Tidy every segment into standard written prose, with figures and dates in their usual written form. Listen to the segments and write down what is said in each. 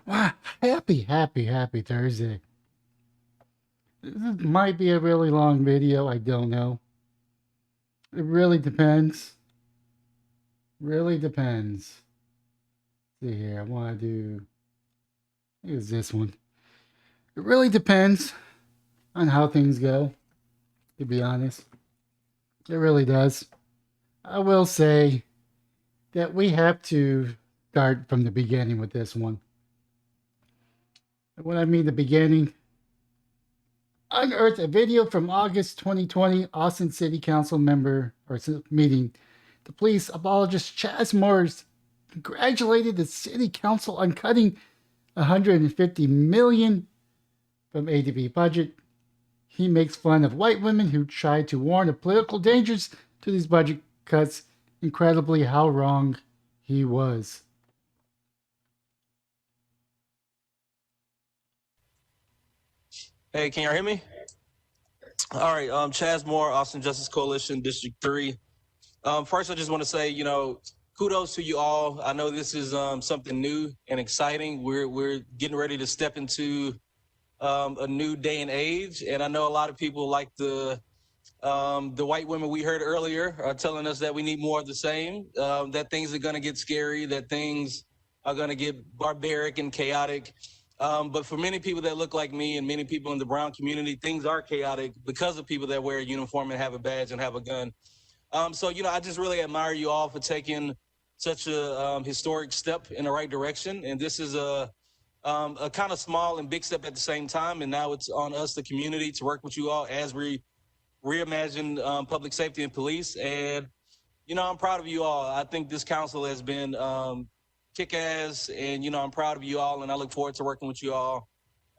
Wow, happy Thursday. This might be a really long video. I don't know. It really depends. Really depends. See here, I want to do. Is this one? It really depends on how things go. To be honest, it really does. I will say that we have to start from the beginning with this one. When I mean the beginning, unearthed a video from August 2020 Austin City Council member or meeting. The police apologist Chaz Morris congratulated the city council on cutting 150 million from ADB budget. He makes fun of white women who try to warn of political dangers to these budget cuts. Incredibly, how wrong he was. Hey, can y'all hear me? All right, Chaz Moore, Austin Justice Coalition, District 3. First, I just want to say, kudos to you all. I know this is something new and exciting. We're getting ready to step into a new day and age, and I know a lot of people like the white women we heard earlier are telling us that we need more of the same, that things are going to get scary, that things are going to get barbaric and chaotic. But for many people that look like me and many people in the brown community, things are chaotic because of people that wear a uniform and have a badge and have a gun. So, I just really admire you all for taking such a historic step in the right direction. And this is a kind of small and big step at the same time. And now it's on us, the community, to work with you all as we reimagine public safety and police. And, I'm proud of you all. I think this council has been kick-ass, and I'm proud of you all, and I look forward to working with you all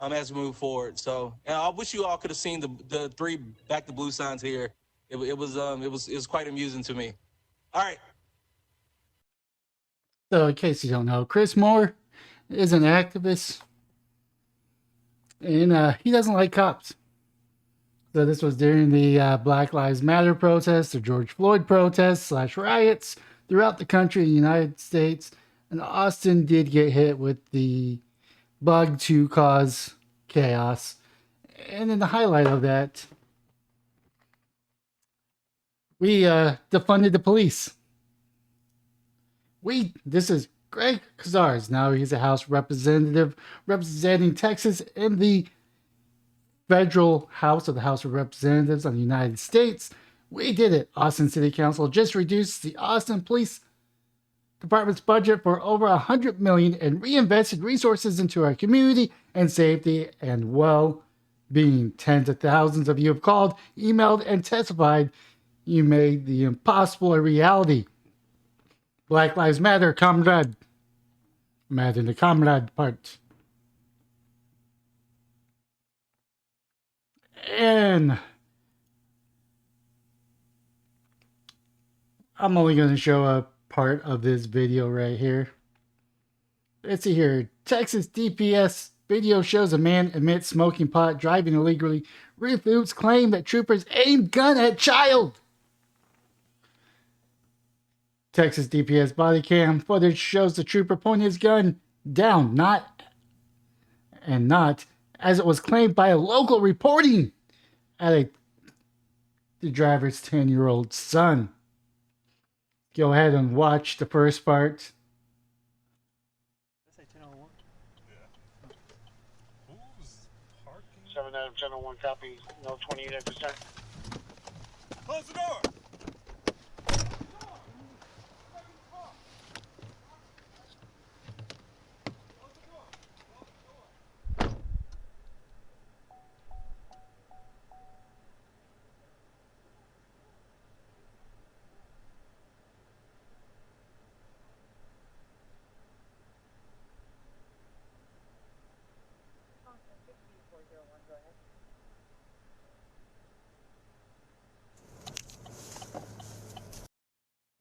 as we move forward. So, and I wish you all could have seen the 3 Back to Blue signs here. It was quite amusing to me. All right. So, in case you don't know, Chris Moore is an activist, and he doesn't like cops. So this was during the Black Lives Matter protests, the George Floyd protests / riots throughout the country in the United States. And Austin did get hit with the bug to cause chaos. And in the highlight of that, we defunded the police. This is Greg Kazars. Now he's a House representative representing Texas in the Federal House of the House of Representatives of the United States. We did it. Austin City Council just reduced the Austin Police Department's budget for over $100 million and reinvested resources into our community and safety and well-being. Tens of thousands of you have called, emailed, and testified. You made the impossible a reality. Black Lives Matter, comrade. Imagine the comrade part. And I'm only going to show a part of this video right here. Let's see here. Texas DPS video shows a man admits smoking pot, driving illegally, refutes claim that troopers aimed gun at child. Texas DPS body cam footage shows the trooper pointing his gun down, not as it was claimed by a local reporting at the driver's 10-year-old son. Go ahead and watch the first part. 7 out of 10-1 copy, no 28%. Close the door!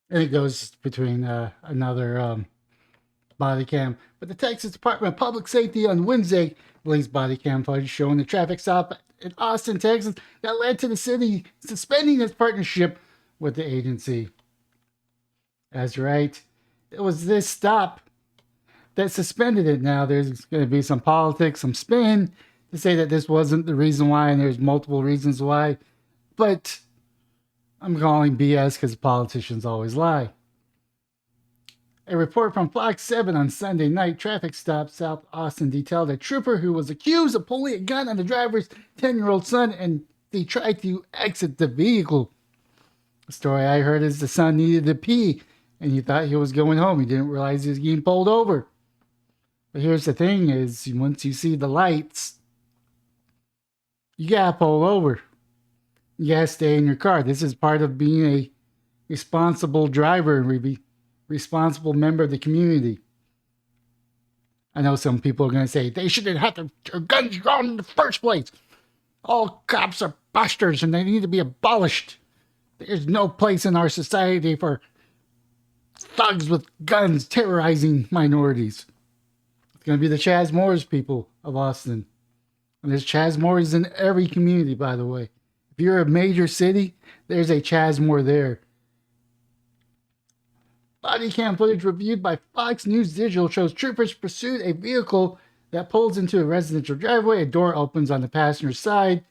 And it goes between another body cam. But the Texas Department of Public Safety on Wednesday released body cam footage showing the traffic stop in Austin, Texas that led to the city suspending its partnership with the agency. That's right. It was this stop that suspended it. Now there's going to be some politics, some spin to say that this wasn't the reason why, and there's multiple reasons why. But I'm calling BS because politicians always lie. A report from Fox 7 on Sunday night traffic stop South Austin detailed a trooper who was accused of pulling a gun on the driver's 10-year-old son and they tried to exit the vehicle. The story I heard is the son needed to pee and he thought he was going home. He didn't realize he was getting pulled over. But here's the thing is, once you see the lights, you gotta pull over. You gotta stay in your car. This is part of being a responsible driver and responsible member of the community. I know some people are going to say they shouldn't have their guns drawn in the first place. All cops are busters and they need to be abolished. There's no place in our society for thugs with guns terrorizing minorities. It's going to be the Chaz Moores people of Austin. And there's Chaz Moores in every community, by the way. If you're a major city, there's a Chaz Moore there. Body cam footage reviewed by Fox News Digital shows troopers pursued a vehicle that pulls into a residential driveway. A door opens on the passenger side,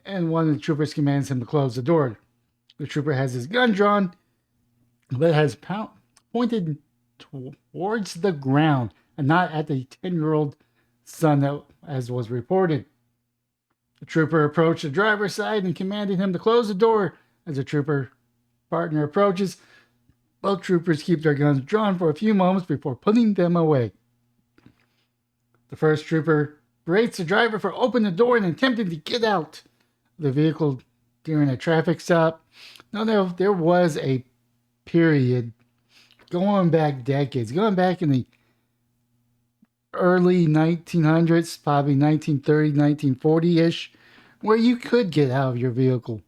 and one of the troopers commands him to close the door. The trooper has his gun drawn, but has pointed towards the ground and not at the 10-year-old son, as was reported. The trooper approached the driver's side and commanded him to close the door. As the trooper partner approaches, both troopers keep their guns drawn for a few moments before putting them away. The first trooper berates the driver for opening the door and attempting to get out of the vehicle during a traffic stop. Now, there was a period going back decades, going back in the early 1900s, probably 1930, 1940-ish, where you could get out of your vehicle.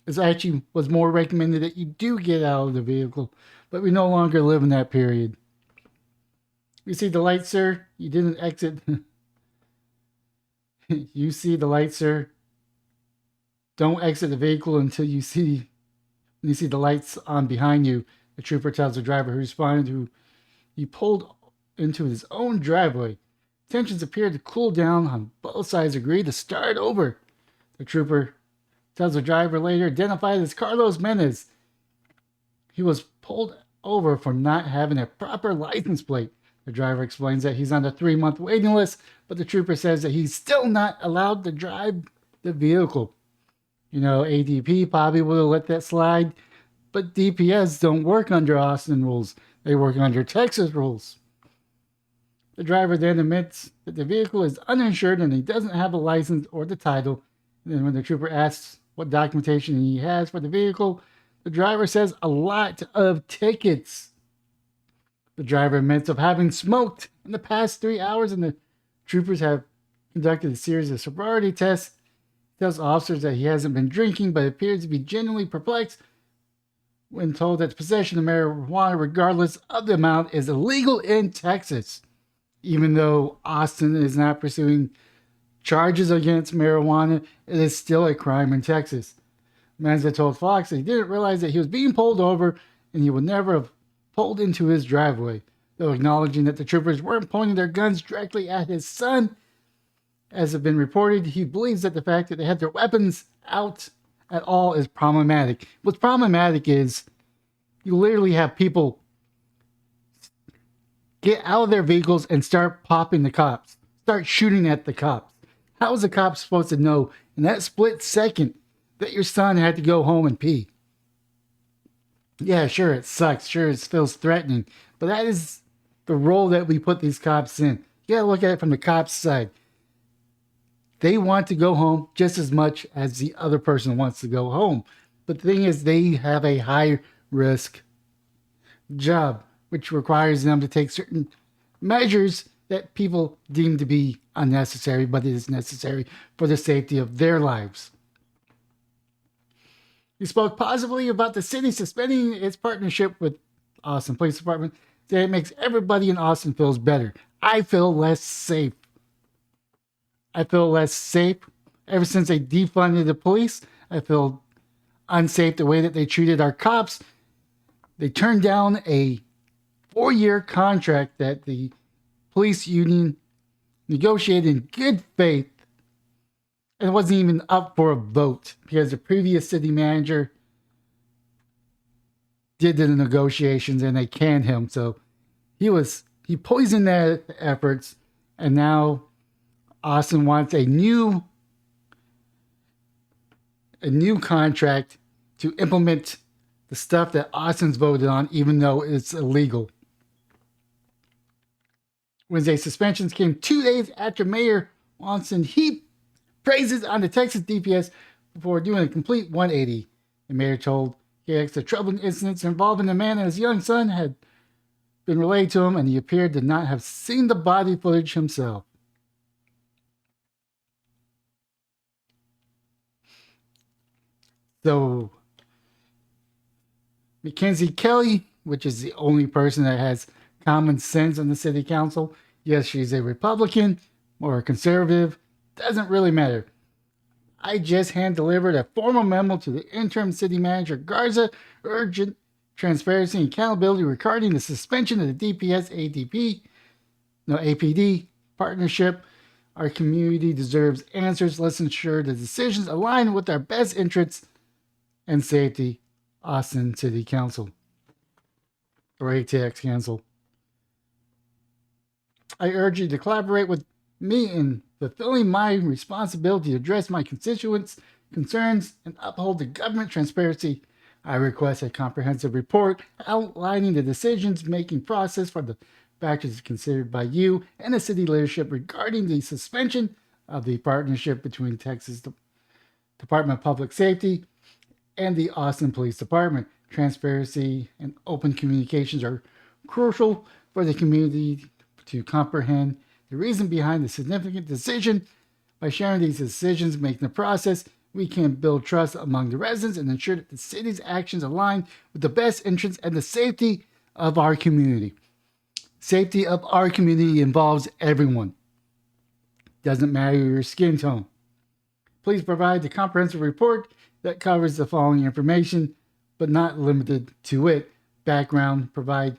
It actually was more recommended that you do get out of the vehicle, but we no longer live in that period. You see the light, sir? You didn't exit. You see the light, sir? Don't exit the vehicle until you see the lights on behind you. The trooper tells the driver who responded who he pulled into his own driveway. Tensions appeared to cool down on both sides agreed to start over. The trooper tells the driver later, identified as Carlos Menez. He was pulled over for not having a proper license plate. The driver explains that he's on a 3-month waiting list, but the trooper says that he's still not allowed to drive the vehicle. You know, ADP probably would have let that slide, but DPS don't work under Austin rules. They work under Texas rules. The driver then admits that the vehicle is uninsured and he doesn't have a license or the title. And then when the trooper asks what documentation he has for the vehicle, the driver says a lot of tickets. The driver admits of having smoked in the past 3 hours, and the troopers have conducted a series of sobriety tests. He tells officers that he hasn't been drinking, but appears to be genuinely perplexed when told that the possession of marijuana, regardless of the amount, is illegal in Texas. Even though Austin is not pursuing charges against marijuana, it is still a crime in Texas. Menza told Fox that he didn't realize that he was being pulled over and he would never have pulled into his driveway, though acknowledging that the troopers weren't pointing their guns directly at his son. As has been reported, he believes that the fact that they had their weapons out at all is problematic. What's problematic is you literally have people get out of their vehicles and start popping the cops, start shooting at the cops. How is a cop supposed to know in that split second that your son had to go home and pee? Yeah, sure, it sucks. Sure, it feels threatening. But that is the role that we put these cops in. You gotta look at it from the cops' side. They want to go home just as much as the other person wants to go home. But the thing is, they have a high risk job, which requires them to take certain measures that people deem to be unnecessary, but it is necessary for the safety of their lives. He spoke positively about the city suspending its partnership with Austin Police Department, that it makes everybody in Austin feels better. I feel less safe. I feel less safe. Ever since they defunded the police, I feel unsafe the way that they treated our cops. They turned down a 4-year contract that the police union negotiated in good faith, and it wasn't even up for a vote because the previous city manager did the negotiations and they canned him. So he poisoned their efforts, and now Austin wants a new contract to implement the stuff that Austin's voted on, even though it's illegal. Wednesday suspensions came 2 days after Mayor Austin heaped praises on the Texas DPS before doing a complete 180. The mayor told KX the troubling incidents involving the man and his young son had been relayed to him, and he appeared to not have seen the body footage himself. So, Mackenzie Kelly, which is the only person that has common sense on the city council, yes, she's a Republican or a conservative, doesn't really matter. I just hand-delivered a formal memo to the interim city manager Garza, urgent transparency and accountability regarding the suspension of the DPS APD partnership. Our community deserves answers. Let's ensure the decisions align with our best interests and safety. Austin City Council, or ATX Council. I urge you to collaborate with me in fulfilling my responsibility to address my constituents' concerns and uphold the government transparency. I request a comprehensive report outlining the decision-making process for the factors considered by you and the city leadership regarding the suspension of the partnership between Texas Department of Public Safety and the Austin Police Department. Transparency and open communications are crucial for the community to comprehend the reason behind the significant decision. By sharing these decisions, making the process, we can build trust among the residents and ensure that the city's actions align with the best interests and the safety of our community. Safety of our community involves everyone. Doesn't matter your skin tone. Please provide the comprehensive report that covers the following information, but not limited to it. Background, provide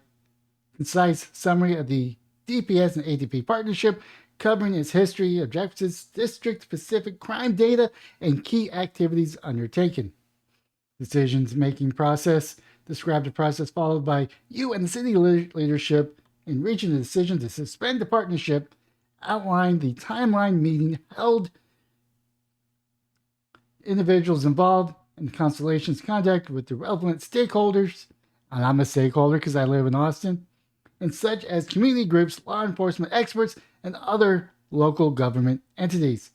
concise summary of the DPS and ADP partnership, covering its history, objectives, district-specific crime data, and key activities undertaken. Decisions-making process, describe the process followed by you and the city leadership in reaching the decision to suspend the partnership, outline the timeline meeting held, individuals involved, and Constellation's contact with the relevant stakeholders, and I'm a stakeholder because I live in Austin, and such as community groups, law enforcement experts, and other local government entities.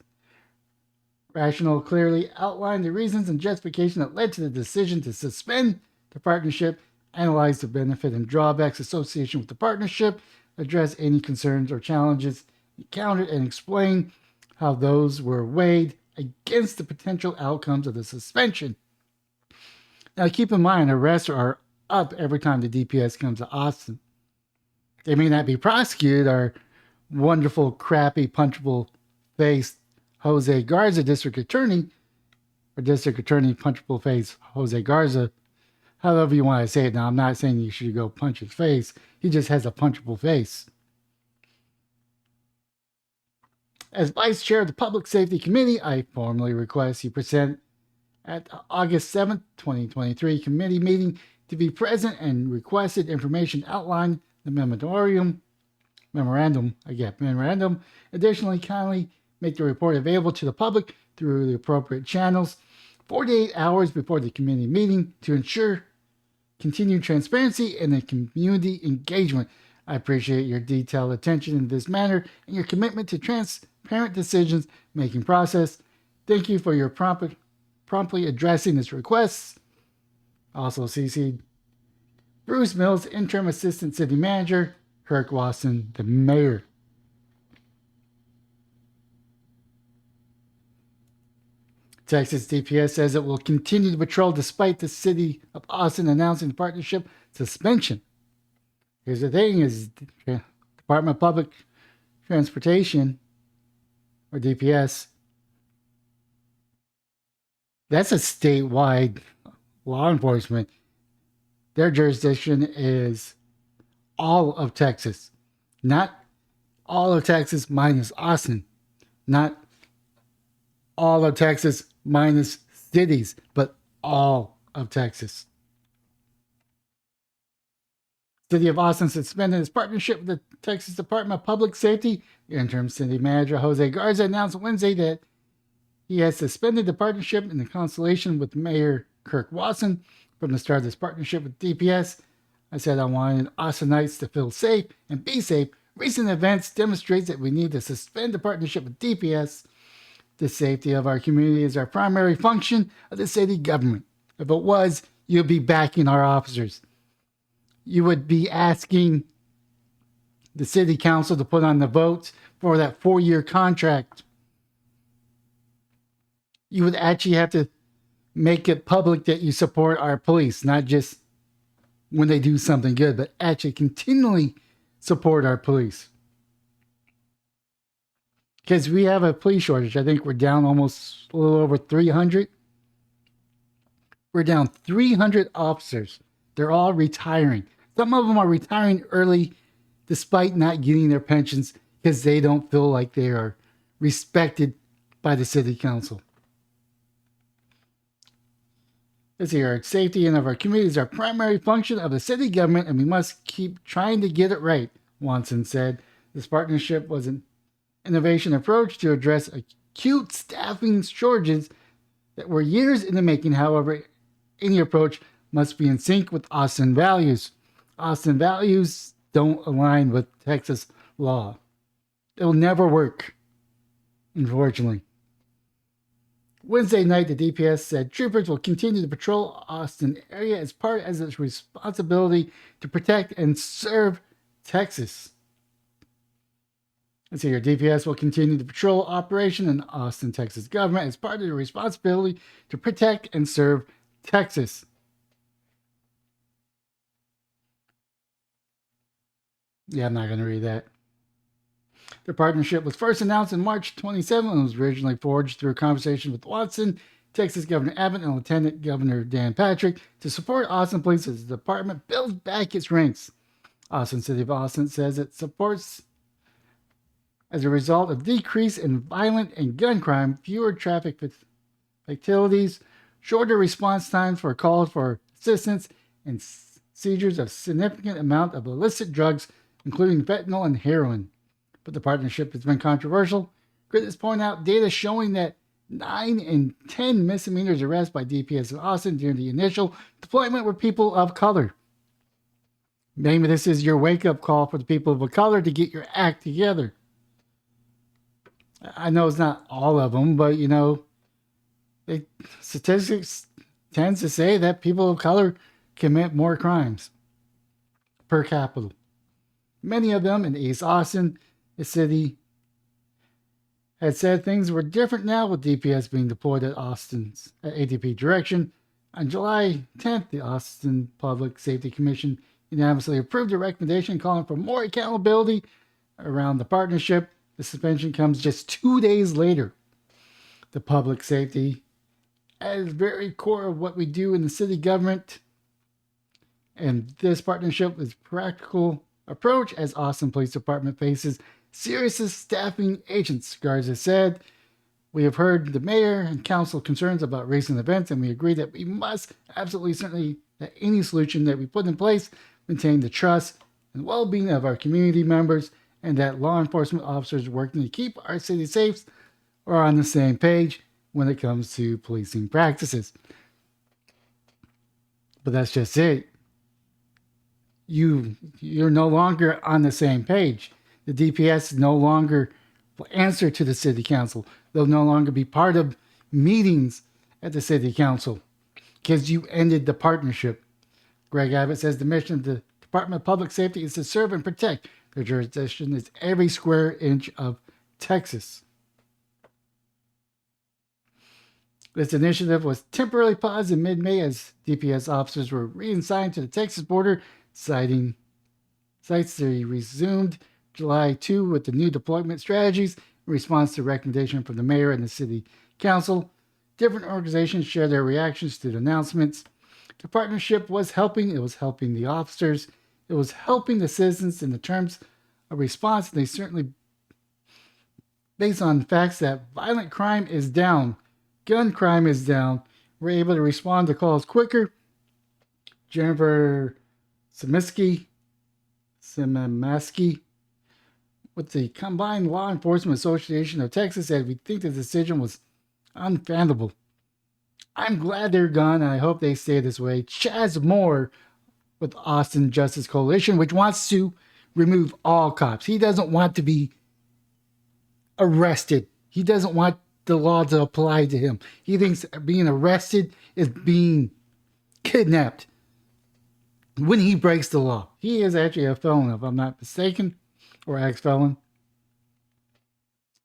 Rational, clearly outline the reasons and justification that led to the decision to suspend the partnership, analyze the benefit and drawbacks associated with the partnership, address any concerns or challenges encountered, and explain how those were weighed against the potential outcomes of the suspension. Now, keep in mind, arrests are up every time the DPS comes to Austin. They may not be prosecuted. Our wonderful, crappy, punchable face Jose Garza, district attorney, or district attorney punchable face Jose Garza, however you want to say it. Now, I'm not saying you should go punch his face. He just has a punchable face. As Vice Chair of the Public Safety Committee, I formally request you present at the August 7th, 2023 committee meeting to be present and requested information outlined in the memorandum. Additionally, kindly make the report available to the public through the appropriate channels 48 hours before the committee meeting to ensure continued transparency and the community engagement. I appreciate your detailed attention in this matter and your commitment to transparent decisions making process. Thank you for your promptly addressing this request. Also CC'd Bruce Mills, Interim Assistant City Manager, Kirk Watson, the Mayor. Texas DPS says it will continue to patrol despite the City of Austin announcing the partnership suspension. Here's the thing is Department of Public Transportation, or DPS, that's a statewide law enforcement. Their jurisdiction is all of Texas, not all of Texas minus Austin, not all of Texas minus cities, but all of Texas. City of Austin suspended its partnership with the Texas Department of Public Safety. The interim city manager Jose Garza announced Wednesday that he has suspended the partnership in the consultation with Mayor Kirk Watson from the start of this partnership with DPS. I said I wanted Austinites to feel safe and be safe. Recent events demonstrate that we need to suspend the partnership with DPS. The safety of our community is our primary function of the city government. If it was, you'd be backing our officers. You would be asking the city council to put on the votes for that 4-year contract. You would actually have to make it public that you support our police, not just when they do something good, but actually continually support our police. Because we have a police shortage. I think we're down almost a little over 300. We're down 300 officers. They're all retiring. Some of them are retiring early despite not getting their pensions because they don't feel like they are respected by the city council. Let's see here. Safety and of our community is our primary function of the city government, and we must keep trying to get it right, Watson said. This partnership was an innovation approach to address acute staffing shortages that were years in the making. However, any approach must be in sync with Austin values. Austin values don't align with Texas law. It'll never work, unfortunately. Wednesday night, the DPS said troopers will continue to patrol Austin area as part of its responsibility to protect and serve Texas. Let's see here. DPS will continue the patrol operation in Austin, Texas government as part of the responsibility to protect and serve Texas. Yeah, I'm not going to read that. The partnership was first announced in March 27 and was originally forged through a conversation with Watson, Texas Governor Abbott, and Lieutenant Governor Dan Patrick to support Austin Police as the department builds back its ranks. Austin City of Austin says it supports as a result of decrease in violent and gun crime, fewer traffic fatalities, shorter response times for calls for assistance, and seizures of significant amount of illicit drugs, including fentanyl and heroin. But the partnership has been controversial. Critics point out data showing that 9 in 10 misdemeanors arrests by DPS in Austin during the initial deployment were people of color. Maybe this is your wake-up call for the people of color to get your act together. I know it's not all of them, but statistics tends to say that people of color commit more crimes per capita. Many of them in East Austin, the city had said things were different now with DPS being deployed at Austin's ADP direction. On July 10th, the Austin Public Safety Commission unanimously approved a recommendation calling for more accountability around the partnership. The suspension comes just 2 days later. The public safety is very core of what we do in the city government. And this partnership is practical approach as Austin Police Department faces serious staffing agents. Garza said, "We have heard the mayor and council concerns about recent events, and we agree that we must absolutely certainly that any solution that we put in place maintain the trust and well-being of our community members, and that law enforcement officers working to keep our city safe are on the same page when it comes to policing practices." But that's just it. You're no longer on the same page. The DPS no longer will answer to the city council. They'll no longer be part of meetings at the city council because you ended the partnership. Greg Abbott says the mission of the Department of Public Safety is to serve and protect. Their jurisdiction is every square inch of Texas. This initiative was temporarily paused in mid-May as DPS officers were reassigned to the Texas border, citing sites they resumed July 2 with the new deployment strategies in response to recommendation from the mayor and the city council. Different organizations share their reactions to the announcements. The partnership was helping. It was helping the officers. It was helping the citizens in the terms of a response. They certainly, based on facts that violent crime is down, gun crime is down, we're able to respond to calls quicker. Jennifer Simiski with the Combined Law Enforcement Association of Texas said we think the decision was unfathomable. I'm glad they're gone, and I hope they stay this way. Chaz Moore with Austin Justice Coalition, which wants to remove all cops. He doesn't want to be arrested. He doesn't want the law to apply to him. He thinks being arrested is being kidnapped when he breaks the law. He is actually a felon, if I'm not mistaken, or ex-felon.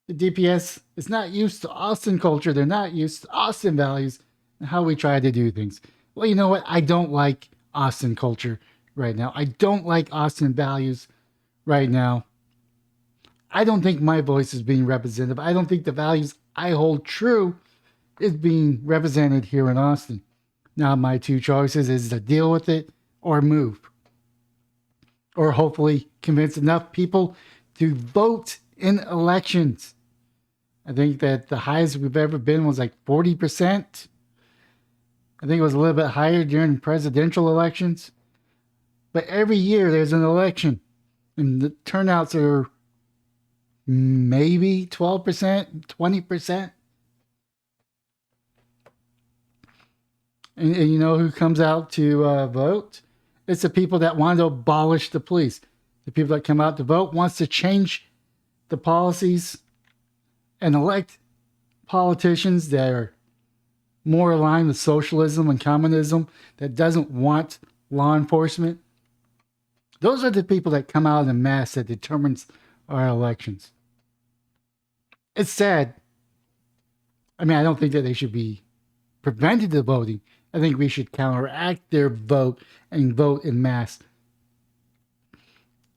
The DPS is not used to Austin culture. They're not used to Austin values and how we try to do things. Well, you know what? I don't like Austin culture right now. I don't like Austin values right now. I don't think my voice is being represented. I don't think the values I hold true is being represented here in Austin. Now, my two choices is to deal with it or move. Or hopefully convince enough people to vote in elections. I think that the highest we've ever been was like 40%. I think it was a little bit higher during presidential elections. But every year there's an election. And the turnouts are maybe 12%, 20%. And you know who comes out to vote? It's the people that want to abolish the police. The people that come out to vote wants to change the policies and elect politicians that are more aligned with socialism and communism, that doesn't want law enforcement. Those are the people that come out in mass that determines our elections. It's sad. I mean, I don't think that they should be prevented from voting. I think we should counteract their vote and vote in mass.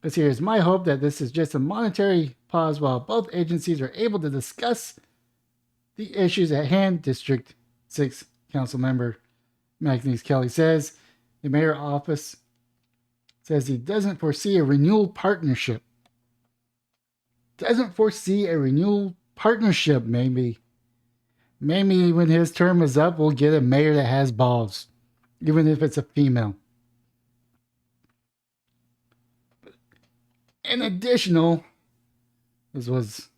But here's my hope that this is just a monetary pause while both agencies are able to discuss the issues at hand. District 6 Council Member Magnus Kelly says the mayor's office says he doesn't foresee a renewal partnership. Doesn't foresee a renewal partnership, maybe. Maybe when his term is up, we'll get a mayor that has balls, even if it's a female. In additional, this was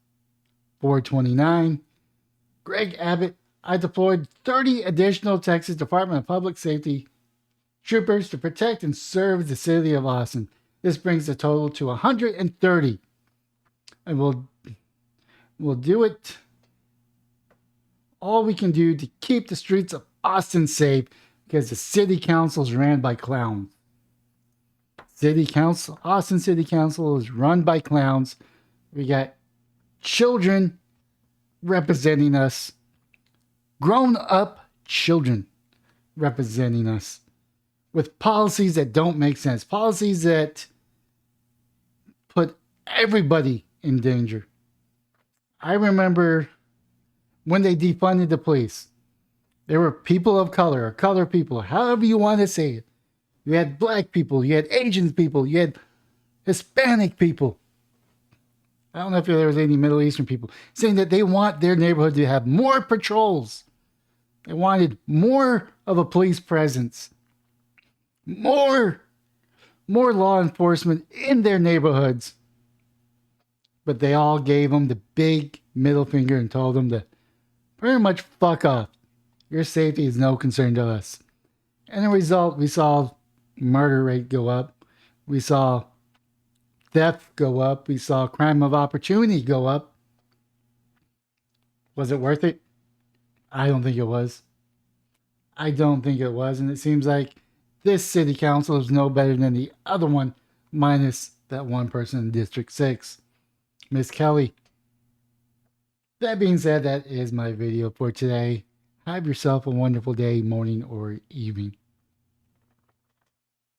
429, Greg Abbott, I deployed 30 additional Texas Department of Public Safety troopers to protect and serve the city of Austin. This brings the total to 130. And we'll do it all we can do to keep the streets of Austin safe, because the city council is ran by clowns. Austin City Council is run by clowns. We got children representing us, grown-up children representing us, with policies that don't make sense, policies that put everybody in danger. I remember when they defunded the police, there were people of color, or color people, however you want to say it. You had black people, you had Asian people, you had Hispanic people. I don't know if there was any Middle Eastern people saying that they want their neighborhood to have more patrols. They wanted more of a police presence, more law enforcement in their neighborhoods. But they all gave them the big middle finger and told them to pretty much fuck off. Your safety is no concern to us. And the result, we saw murder rate go up. We saw theft go up. We saw crime of opportunity go up. Was it worth it? I don't think it was. And it seems like this city council is no better than the other one, minus that one person in District 6, Miss Kelly. That being said, that is my video for today. Have yourself a wonderful day, morning, or evening.